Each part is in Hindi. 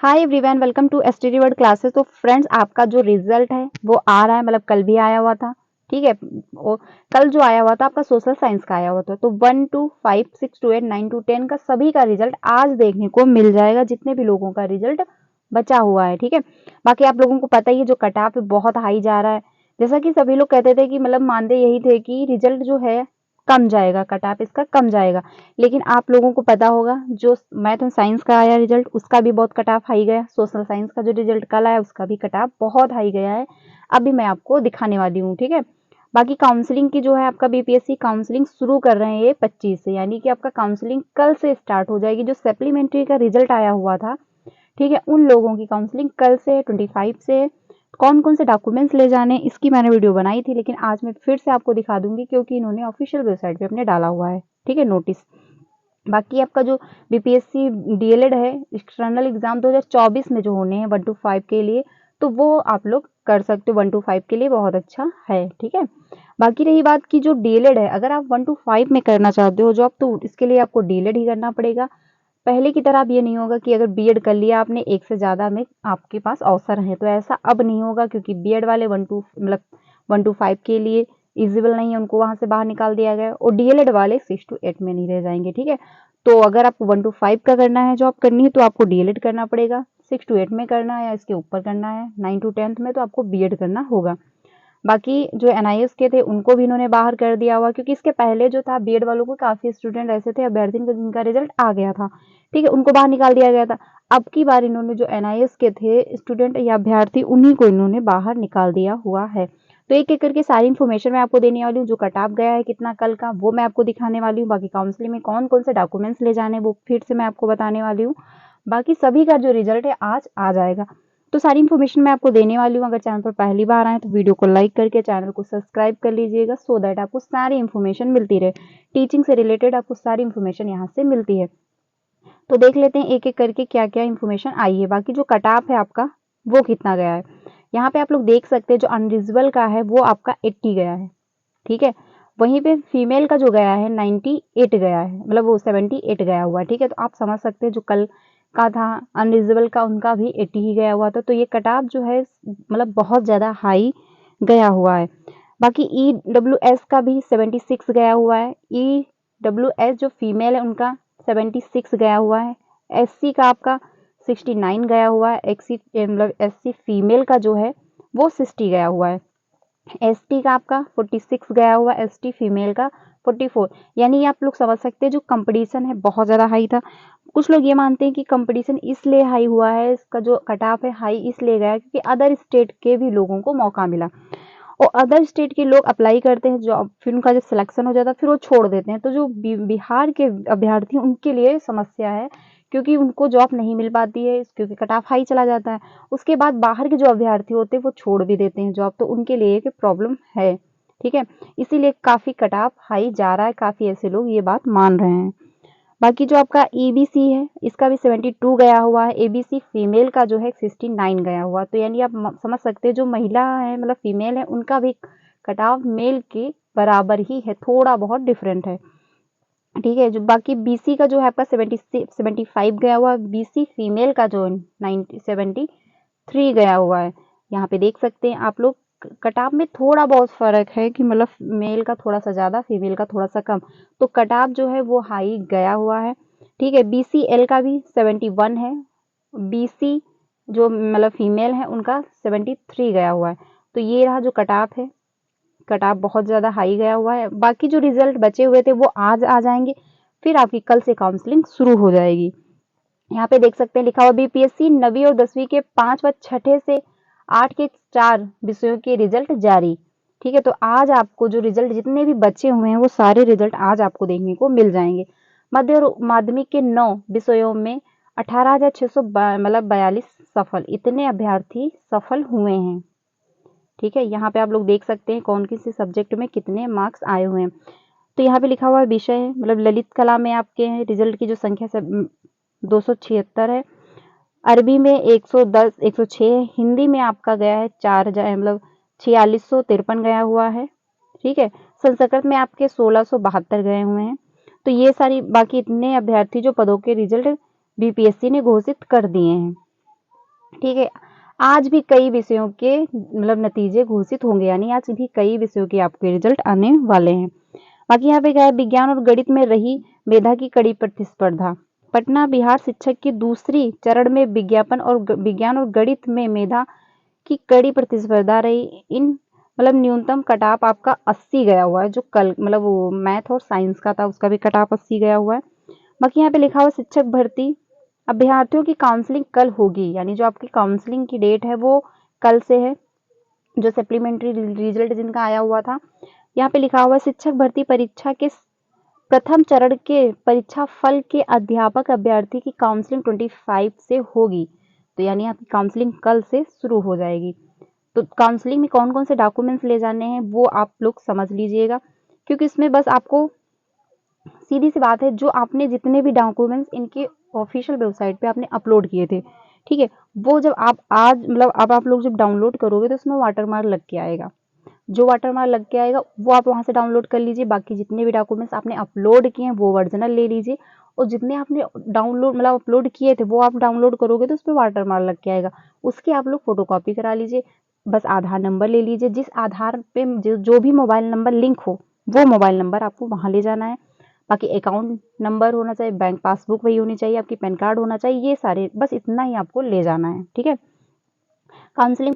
Hi everyone, welcome to STD word classes. तो फ्रेंड्स, आपका जो रिजल्ट है वो आ रहा है, मतलब कल भी आया हुआ था। ठीक है, वो कल जो आया हुआ था आपका सोशल साइंस का आया हुआ था। तो 1 टू 5 6 टू 8 9 टू 10 का सभी का रिजल्ट आज देखने को मिल जाएगा, जितने भी लोगों का रिजल्ट बचा हुआ है। ठीक है, बाकी आप लोगों को पता ही है जो कट ऑफ बहुत हाई जा रहा है। जैसा कि सभी लोग कहते थे कि मतलब मानते यही थे कि रिजल्ट जो है कम जाएगा, कट ऑफ इसका कम जाएगा। लेकिन आप लोगों को पता होगा जो मैथ और साइंस का आया रिजल्ट, उसका भी बहुत कट ऑफ हाई गया। सोशल साइंस का जो रिजल्ट कल आया उसका भी कट ऑफ बहुत हाई गया है। अभी मैं आपको दिखाने वाली हूँ। ठीक है, बाकी काउंसलिंग की जो है आपका बीपीएससी काउंसलिंग शुरू कर रहे हैं ये 25 से, यानी कि आपका काउंसलिंग कल से स्टार्ट हो जाएगी। जो सप्लीमेंट्री का रिजल्ट आया हुआ था, ठीक है, उन लोगों की काउंसलिंग कल से 25 से। कौन कौन से डॉक्यूमेंट्स ले जाने इसकी मैंने वीडियो बनाई थी, लेकिन आज मैं फिर से आपको दिखा दूंगी क्योंकि इन्होंने ऑफिशियल वेबसाइट पे अपने डाला हुआ है। ठीक है, नोटिस। बाकी आपका जो बीपीएससी डीएलएड है, एक्सटर्नल एग्जाम 2024 में जो होने हैं 1 टू 5 के लिए, तो वो आप लोग कर सकते हो। 1 टू 5 के लिए बहुत अच्छा है। ठीक है, बाकी रही बात की जो डीएलएड है, अगर आप 1 टू 5 में करना चाहते हो जॉब, तो इसके लिए आपको डीएलएड ही करना पड़ेगा। पहले की तरह अब ये नहीं होगा कि अगर बीएड कर लिया आपने, एक से ज़्यादा में आपके पास अवसर है, तो ऐसा अब नहीं होगा, क्योंकि बीएड वाले 1 टू 5 के लिए इजिबल नहीं है, उनको वहां से बाहर निकाल दिया गया। और डीएलएड वाले 6 टू 8 में नहीं रह जाएंगे। ठीक है, तो अगर आपको 1 टू 5 का करना है, जॉब करनी है, तो आपको डीएलएड करना पड़ेगा। 6 टू 8 में करना है या इसके ऊपर करना है, 9 टू 10 में, तो आपको बीएड करना होगा। बाकी जो एनआईएस के थे उनको भी इन्होंने बाहर कर दिया हुआ, क्योंकि इसके पहले जो था बीएड वालों को काफी स्टूडेंट ऐसे थे अभ्यर्थी जिनका रिजल्ट आ गया था। ठीक है, उनको बाहर निकाल दिया गया था। अब की बार इन्होंने जो एनआईएस के थे स्टूडेंट या अभ्यर्थी, उन्हीं को इन्होंने बाहर निकाल दिया हुआ है। तो एक एक करके सारी इन्फॉर्मेशन मैं आपको देने वाली हूँ। जो कट ऑफ गया है कितना कल का, वो मैं आपको दिखाने वाली हूँ। बाकी काउंसलिंग में कौन कौन से डॉक्यूमेंट्स ले जाने, वो फिर से मैं आपको बताने वाली हूँ। बाकी सभी का जो रिजल्ट है आज आ जाएगा। तो सारी इन्फॉर्मेशन मैं आपको देने वाली हूँ। अगर चैनल पर पहली बार आए तो वीडियो को लाइक करके चैनल को सब्सक्राइब कर लीजिएगा, सो दैट आपको सारी इन्फॉर्मेशन मिलती रहे। टीचिंग से रिलेटेड आपको सारी इन्फॉर्मेशन यहाँ से मिलती है। तो देख लेते हैं एक एक करके क्या क्या इन्फॉर्मेशन आई है। बाकी जो कट ऑफ है आपका वो कितना गया है, यहाँ पे आप लोग देख सकते हैं। जो अनरिजबल का है वो आपका 80 गया है। ठीक है, वहीं पे फीमेल का जो गया है 98 गया है, मतलब वो 78 गया हुआ है। ठीक है, तो आप समझ सकते हैं जो कल का था अनरिजबल का, उनका भी 80 ही गया हुआ था। तो ये कट ऑफ जो है मतलब बहुत ज़्यादा हाई गया हुआ है। बाकी EWS का भी 76 गया हुआ है। EWS जो फीमेल है उनका 76 गया हुआ है। SC का आपका 69 गया हुआ है। XC मतलब SC फीमेल का जो है वो 60 गया हुआ है। एसटी का आपका 46 गया हुआ, एसटी फीमेल का 44। यानी आप लोग समझ सकते हैं जो कंपटीशन है बहुत ज़्यादा हाई था। कुछ लोग ये मानते हैं कि कंपटीशन इसलिए हाई हुआ है, इसका जो कट ऑफ है हाई इसलिए गया क्योंकि अदर स्टेट के भी लोगों को मौका मिला, और अदर स्टेट के लोग अप्लाई करते हैं जॉब, फिर उनका जब सिलेक्शन हो जाता है फिर वो छोड़ देते हैं। तो जो बिहार के अभ्यर्थी उनके लिए समस्या है, क्योंकि उनको जॉब नहीं मिल पाती है, क्योंकि कट ऑफ हाई चला जाता है। उसके बाद बाहर के जो अभ्यर्थी होते हैं वो छोड़ भी देते हैं जॉब, तो उनके लिए एक प्रॉब्लम है। ठीक है, इसीलिए काफ़ी कट ऑफ हाई जा रहा है, काफ़ी ऐसे लोग ये बात मान रहे हैं। बाकी जो आपका एबीसी है इसका भी 72 गया हुआ है। एबीसी फीमेल का जो है 69 गया हुआ। तो यानी आप समझ सकते हैं जो महिला है मतलब फीमेल है उनका भी कट ऑफ मेल के बराबर ही है, थोड़ा बहुत डिफरेंट है। ठीक है, जो बाकी बीसी का जो है आपका 75 गया हुआ है। बीसी फीमेल का जो 73 गया हुआ है। यहाँ पे देख सकते हैं आप लोग कट ऑफ में थोड़ा बहुत फर्क है कि मतलब मेल का थोड़ा सा ज़्यादा, फीमेल का थोड़ा सा कम। तो कट ऑफ जो है वो हाई गया हुआ है। ठीक है, बीसीएल का भी 71 है। बीसी जो मतलब फीमेल है उनका 73 गया हुआ है। तो ये रहा जो कट ऑफ है, कट ऑफ बहुत ज़्यादा हाई गया हुआ है। बाकी जो रिजल्ट बचे हुए थे वो आज आ जाएंगे, फिर आपकी कल से काउंसलिंग शुरू हो जाएगी। यहाँ पे देख सकते हैं लिखा हुआ बीपीएससी 9वीं और 10वीं के 5 व 6ठे से 8 के 4 विषयों के रिजल्ट जारी। ठीक है, तो आज आपको जो रिजल्ट जितने भी बचे हुए हैं वो सारे रिजल्ट आज आपको देखने को मिल जाएंगे। मध्य और माध्यमिक के 9 विषयों में 18,600 मतलब 42 सफल, इतने अभ्यर्थी सफल हुए हैं। ठीक है, यहाँ पे आप लोग देख सकते हैं कौन किसी सब्जेक्ट में कितने मार्क्स आए हुए हैं। तो यहाँ पे लिखा हुआ विषय है मतलब ललित कला में आपके रिजल्ट की जो संख्या 276 है। अरबी में 110 106 है। हिंदी में आपका गया है 4,000 मतलब 4653 गया हुआ है। ठीक है, संस्कृत में आपके 1672 गए हुए हैं। तो ये सारी बाकी इतने अभ्यर्थी जो पदों के रिजल्ट बीपीएससी ने घोषित कर दिए हैं। ठीक है। आज भी कई विषयों के मतलब नतीजे घोषित होंगे, यानी आज भी कई विषयों के आपके रिजल्ट आने वाले हैं। बाकी यहाँ पे क्या है, विज्ञान और गणित में रही मेधा की कड़ी प्रतिस्पर्धा। पटना बिहार शिक्षक की दूसरी चरण में विज्ञान और गणित में मेधा की कड़ी प्रतिस्पर्धा रही। इन मतलब न्यूनतम कट ऑफ आपका 80 गया हुआ है, जो कल मतलब वो मैथ और साइंस का था उसका भी कट ऑफ 80 गया हुआ है। बाकी यहाँ पे लिखा हुआ शिक्षक भर्ती अभ्यर्थियों की काउंसलिंग कल होगी, यानी जो आपकी काउंसलिंग की डेट है वो कल से है, जो सप्लीमेंट्री रिजल्ट जिनका आया हुआ था। यहाँ पे लिखा हुआ शिक्षक भर्ती परीक्षा के प्रथम चरण के परीक्षा फल के अध्यापक अभ्यर्थी की काउंसलिंग 25 से होगी। तो यानी आपकी काउंसलिंग कल से शुरू हो जाएगी। तो काउंसलिंग में कौन कौन से डॉक्यूमेंट्स ले जाने हैं वो आप लोग समझ लीजिएगा, क्योंकि इसमें बस आपको सीधी सी बात है, जो आपने जितने भी डॉक्यूमेंट्स इनके ऑफिशियल वेबसाइट पे आपने अपलोड किए थे, ठीक है, वो जब आप आज मतलब अब आप लोग जब डाउनलोड करोगे तो उसमें वाटरमार्क लग के आएगा। जो वाटरमार्क लग के आएगा वो आप वहाँ से डाउनलोड कर लीजिए। बाकी जितने भी डॉक्यूमेंट्स आपने अपलोड किए हैं वो ओरिजिनल ले लीजिए, और जितने आपने डाउनलोड मतलब अपलोड किए थे वो आप डाउनलोड करोगे तो उस पर वाटरमार्क लग के आएगा। उसकी आप लोग फोटोकॉपी करा लीजिए। बस आधार नंबर ले लीजिए, जिस आधार पे जो भी मोबाइल नंबर लिंक हो वो मोबाइल नंबर आपको वहाँ ले जाना है। बाकी अकाउंट नंबर होना चाहिए, बैंक पासबुक वही होनी चाहिए, आपकी पैन कार्ड होना चाहिए, ये सारे बस इतना ही आपको ले जाना है। ठीक है। काउंसलिंग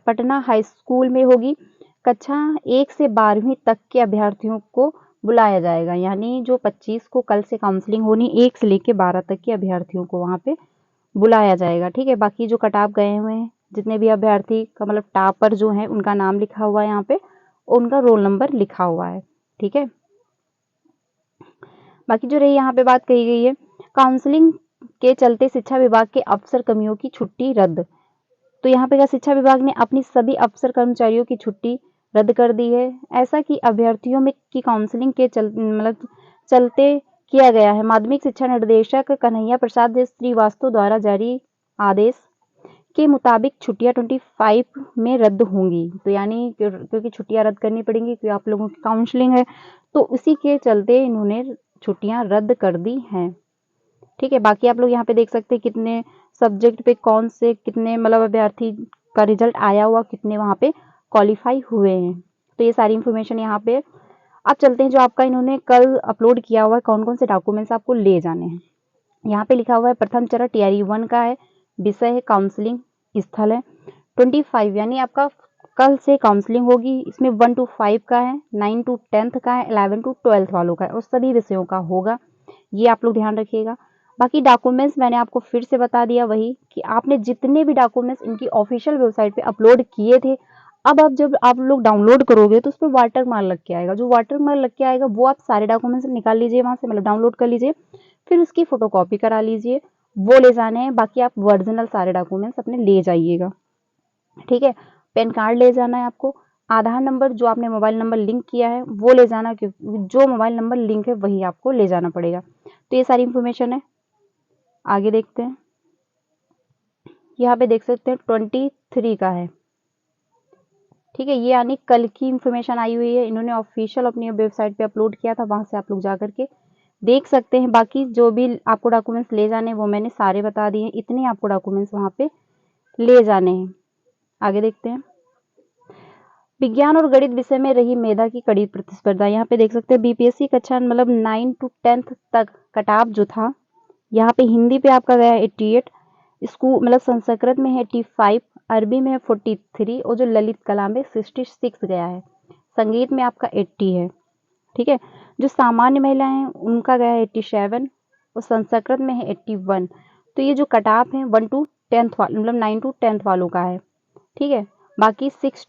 पटना हाई स्कूल में होगी। कक्षा 1 से 12वीं तक के अभ्यर्थियों को बुलाया जाएगा, यानी जो 25 को कल से काउंसलिंग होनी, 1 से लेके 12 तक के अभ्यर्थियों को वहाँ पे बुलाया जाएगा। ठीक है। बाकी जो कट ऑफ गए हुए हैं, जितने भी अभ्यर्थी का मतलब टॉपर जो है उनका नाम लिखा हुआ है यहाँ पे, उनका रोल नंबर लिखा हुआ है। ठीक है। बाकी जो रही यहाँ पे बात कही गई है, काउंसलिंग के चलते शिक्षा विभाग के अफसर कर्मियों की छुट्टी रद्द। तो यहाँ पे क्या शिक्षा विभाग ने अपनी सभी अफसर कर्मचारियों की छुट्टी रद्द कर दी है। ऐसा कि अभ्यर्थियों में की काउंसलिंग के चलते किया गया है। माध्यमिक शिक्षा निर्देशक कन्हैया प्रसाद श्रीवास्तव द्वारा जारी आदेश के मुताबिक छुट्टियां 25 में रद्द होंगी। तो यानी क्योंकि छुट्टियां रद्द करनी पड़ेंगी क्योंकि आप लोगों की काउंसलिंग है, तो उसी के चलते इन्होंने छुट्टियां रद्द कर दी हैं। ठीक है। बाकी आप लोग यहाँ पे देख सकते हैं कितने सब्जेक्ट पे कौन से कितने मतलब अभ्यर्थी का रिजल्ट आया हुआ, कितने वहाँ पे क्वालिफाई हुए हैं। तो ये सारी इन्फॉर्मेशन यहाँ पे। अब चलते हैं जो आपका इन्होंने कल अपलोड किया हुआ है, कौन कौन से डॉक्यूमेंट्स आपको ले जाने हैं। यहाँ पे लिखा हुआ है प्रथम चरण टीआरई 1 का है, विषय है काउंसलिंग, स्थल है 25, यानी आपका कल से काउंसलिंग होगी। इसमें 1 to 5 का है, 9 to 10th का है, 11 to 12th वालों का है, और सभी विषयों का होगा। ये आप लोग ध्यान रखिएगा। बाकी डॉक्यूमेंट्स मैंने आपको फिर से बता दिया वही, कि आपने जितने भी डॉक्यूमेंट्स इनकी ऑफिशियल वेबसाइट पे अपलोड किए थे, अब जब आप लोग डाउनलोड करोगे तो उस पर वाटर मार्क लग के आएगा। जो वाटर मार्क लग के आएगा वो आप सारे डॉक्यूमेंट्स निकाल लीजिए वहां से, मतलब डाउनलोड कर लीजिए, फिर उसकी फोटोकॉपी करा लीजिए, वो ले जाने हैं। बाकी आप ओरिजिनल सारे डॉक्यूमेंट्स अपने ले जाइएगा। ठीक है। पैन कार्ड ले जाना है आपको, आधार नंबर जो आपने मोबाइल नंबर लिंक किया है वो ले जाना, क्योंकि जो मोबाइल नंबर लिंक है वही आपको ले जाना पड़ेगा। तो ये सारी इंफॉर्मेशन है। आगे देखते हैं। यहाँ पे देख सकते हैं 23 का है। ठीक है। ये यानी कल की इंफॉर्मेशन आई हुई है, इन्होंने ऑफिशियल अपनी वेबसाइट पे अपलोड किया था, वहां से आप लोग जा करके देख सकते हैं। बाकी जो भी आपको डॉक्यूमेंट्स ले जाने हैं वो मैंने सारे बता दिए हैं, इतने आपको डॉक्यूमेंट्स वहां पे ले जाने हैं। आगे देखते हैं। विज्ञान और गणित विषय में रही मेधा की कड़ी प्रतिस्पर्धा। यहाँ पे देख सकते हैं बीपीएससी कक्षा मतलब 9 to 10th तक कटाव जो था, यहाँ पे हिंदी पे आपका गया 88, स्कूल मतलब संस्कृत में है 85, अरबी में है 43, और जो ललित कला में 66 गया है। संगीत में आपका 80 है। ठीक है। जो सामान्य महिला हैं उनका गया है 87, और संस्कृत में है 81। तो ये जो कटाव है 1 to 10th मतलब 9 to 10th वालों का है। ठीक है। बाकी 6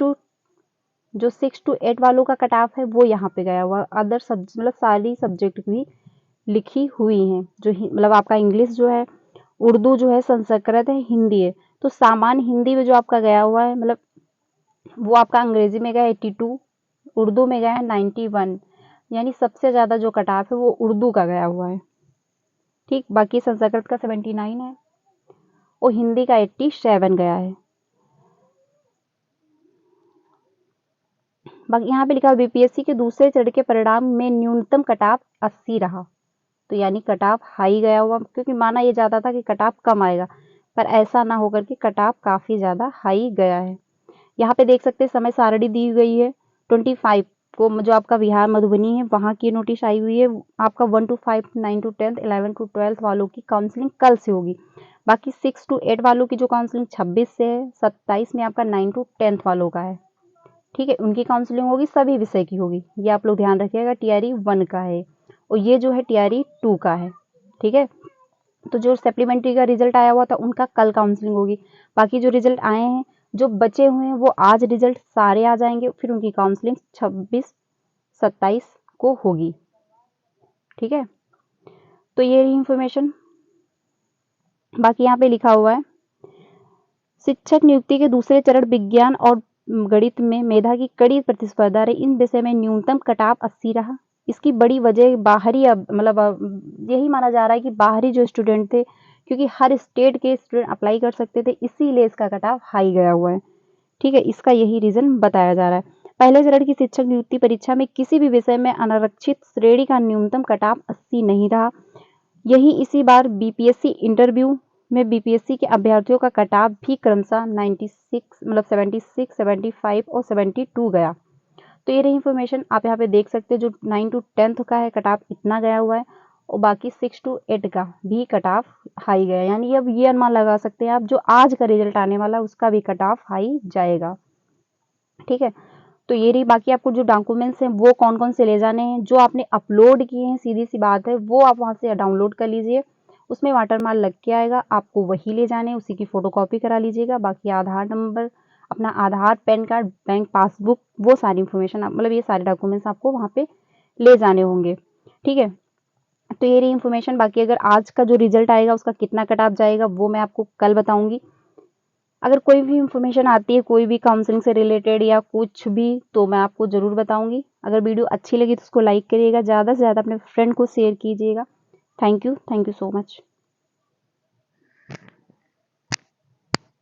to 8 वालों का कट ऑफ है वो यहाँ पे गया हुआ। अदर मतलब सारी सब्जेक्ट भी लिखी हुई हैं, जो मतलब आपका इंग्लिश जो है, उर्दू जो है, संस्कृत है, हिंदी है। तो सामान्य हिंदी में जो आपका गया हुआ है मतलब वो आपका अंग्रेजी में गया 82, उर्दू में गया है 91, यानी सबसे ज्यादा जो कट ऑफ है वो उर्दू का गया हुआ है। ठीक। बाकी संस्कृत का 79 है और हिंदी का 87 गया है। बाकी यहाँ पे लिखा बीपीएससी के दूसरे चरण के परिणाम में न्यूनतम कट ऑफ 80 रहा। तो यानी कट ऑफ हाई गया हुआ, क्योंकि माना ये जाता था कि कट ऑफ कम आएगा, पर ऐसा ना होकर के कट ऑफ काफ़ी ज़्यादा हाई गया है। यहाँ पे देख सकते हैं समय सारणी दी गई है। 25 को जो आपका बिहार मधुबनी है वहाँ की नोटिस आई हुई है। आपका 1 to 5, 9 to 10, 11 to 12 वालों की काउंसलिंग कल से होगी। बाकी 6 to 8 वालों की जो काउंसलिंग 26 से है। 27 में आपका 9 to 10 वालों का है। ठीक है, उनकी काउंसलिंग होगी, सभी विषय की होगी। ये आप लोग ध्यान रखिएगा, टीआरई 1 का है और ये जो है टीआरई 2 का है। ठीक है, तो जो सप्लीमेंट्री का रिजल्ट आया हुआ था उनका कल काउंसलिंग होगी। बाकी जो रिजल्ट आए हैं, जो बचे हुए हैं, वो आज रिजल्ट सारे आ जाएंगे, फिर उनकी काउंसलिंग 26-27 को होगी। ठीक है, तो ये रही इंफॉर्मेशन। बाकी यहाँ पे लिखा हुआ है शिक्षक नियुक्ति के दूसरे चरण विज्ञान और गणित में मेधा की कड़ी प्रतिस्पर्धा रही। इन विषय में न्यूनतम कटाव 80 रहा। इसकी बड़ी वजह बाहरी मतलब यही माना जा रहा है कि बाहरी जो स्टूडेंट थे, क्योंकि हर स्टेट के स्टूडेंट अप्लाई कर सकते थे, इसीलिए इसका कटाव हाई गया हुआ है। ठीक है, इसका यही रीजन बताया जा रहा है। पहले चरण की शिक्षक नियुक्ति परीक्षा में किसी भी विषय में अनारक्षित श्रेणी का न्यूनतम कटाव 80 नहीं रहा। यही इसी बार बीपीएससी इंटरव्यू में बीपीएससी के अभ्यर्थियों का कटाव भी क्रमशः 96 मतलब 76, 75 और 72 गया। तो ये रही इन्फॉर्मेशन। आप यहाँ पे देख सकते हैं जो 9 to 10 का है कटाव इतना गया हुआ है और बाकी 6 to 8 का भी कटाव हाई गया। यानी अब ये अनुमान लगा सकते हैं आप जो आज का रिजल्ट आने वाला उसका भी कटाव हाई जाएगा। ठीक है, तो ये रही। बाकी आपको जो डॉक्यूमेंट्स हैं वो कौन कौन से ले जाने हैं, जो आपने अपलोड किए हैं, सीधी सी बात है, वो आप वहाँ से डाउनलोड कर लीजिए। उसमें वाटरमार्क लग के आएगा, आपको वही ले जाने, उसी की फोटोकॉपी करा लीजिएगा। बाकी आधार नंबर, अपना आधार, पैन कार्ड, बैंक पासबुक, वो सारी इन्फॉर्मेशन मतलब ये सारे डॉक्यूमेंट्स आपको वहाँ पे ले जाने होंगे। ठीक है, तो ये रही इन्फॉर्मेशन। बाकी अगर आज का जो रिजल्ट आएगा उसका कितना कट ऑफ जाएगा वो मैं आपको कल बताऊंगी। अगर कोई भी इन्फॉर्मेशन आती है कोई भी काउंसलिंग से रिलेटेड या कुछ भी, तो मैं आपको ज़रूर बताऊंगी। अगर वीडियो अच्छी लगी तो उसको लाइक करिएगा, ज़्यादा से ज़्यादा अपने फ्रेंड को शेयर कीजिएगा। Thank you so much.